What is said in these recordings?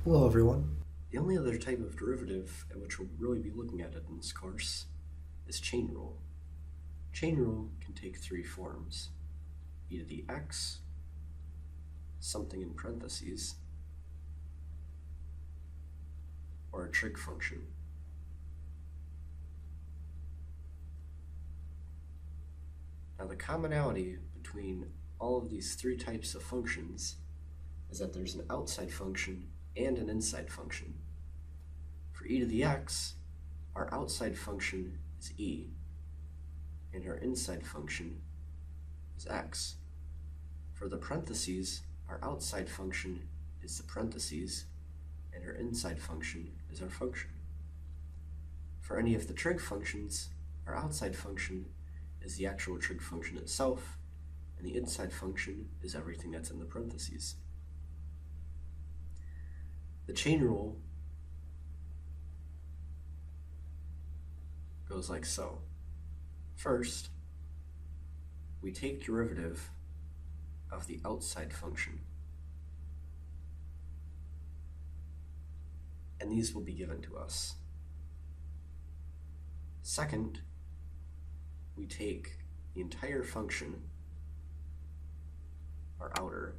Hello everyone. The only other type of derivative at which we'll really be looking at it in this course is chain rule. Chain rule can take three forms: e to the x, something in parentheses, or a trig function. Now the commonality between all of these three types of functions is that there's an outside function and an inside function. For e to the x, our outside function is e, and our inside function is x. For the parentheses, our outside function is the parentheses, and our inside function is our function. For any of the trig functions, our outside function is the actual trig function itself, and the inside function is everything that's in the parentheses. The chain rule goes like so. First, we take derivative of the outside function, and these will be given to us. Second, we take the entire function, our outer,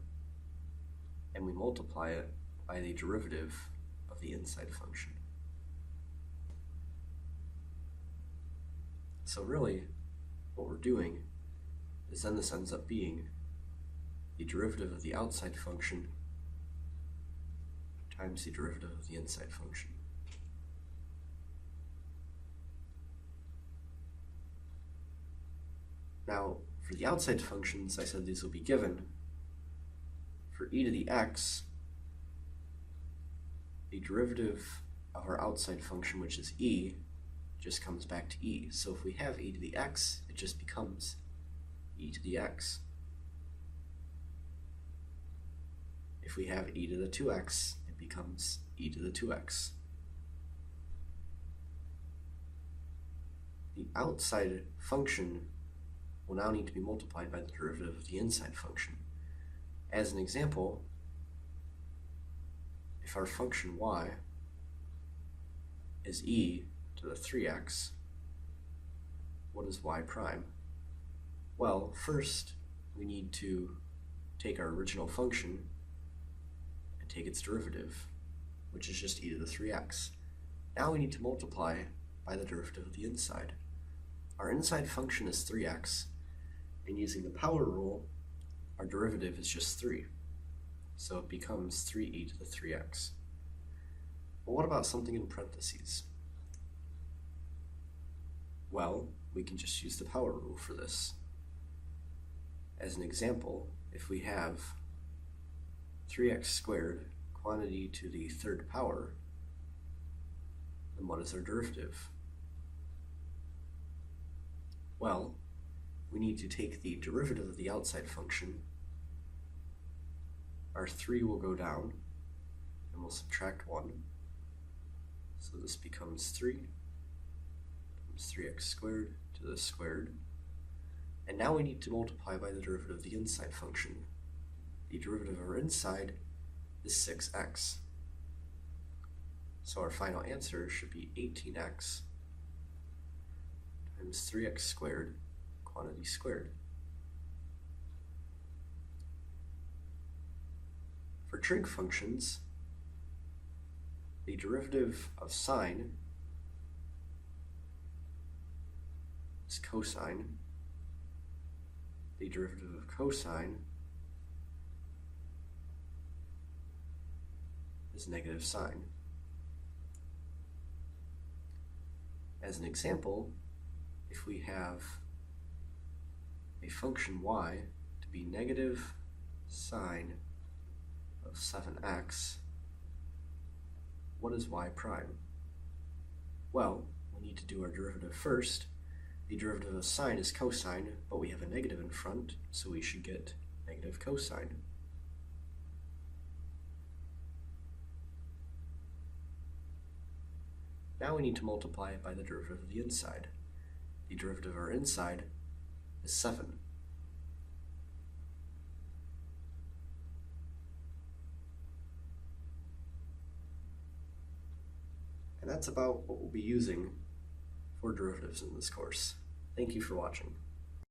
and we multiply it by the derivative of the inside function. So really, what we're doing is then this ends up being the derivative of the outside function times the derivative of the inside function. Now, for the outside functions, I said these will be given. For e to the x, the derivative of our outside function, which is e, just comes back to e. So if we have e to the x, it just becomes e to the x. If we have e to the 2x, it becomes e to the 2x. The outside function will now need to be multiplied by the derivative of the inside function. As an example, if our function y is e to the 3x, what is y prime? Well, first we need to take our original function and take its derivative, which is just e to the 3x. Now we need to multiply by the derivative of the inside. Our inside function is 3x, and using the power rule, our derivative is just 3. So it becomes 3e to the 3x. But what about something in parentheses? Well, we can just use the power rule for this. As an example, if we have 3x squared, quantity to the third power, then what is our derivative? Well, we need to take the derivative of the outside function. Our 3 will go down, and we'll subtract 1. So this becomes 3 times 3x squared to the squared. And now we need to multiply by the derivative of the inside function. The derivative of our inside is 6x. So our final answer should be 18x times 3x squared, quantity squared. For trig functions, the derivative of sine is cosine. The derivative of cosine is negative sine. As an example, if we have a function y to be negative sine of 7x, what is y prime? Well, we need to do our derivative first. The derivative of sine is cosine, but we have a negative in front, so we should get negative cosine. Now we need to multiply it by the derivative of the inside. The derivative of our inside is 7. And that's about what we'll be using for derivatives in this course. Thank you for watching.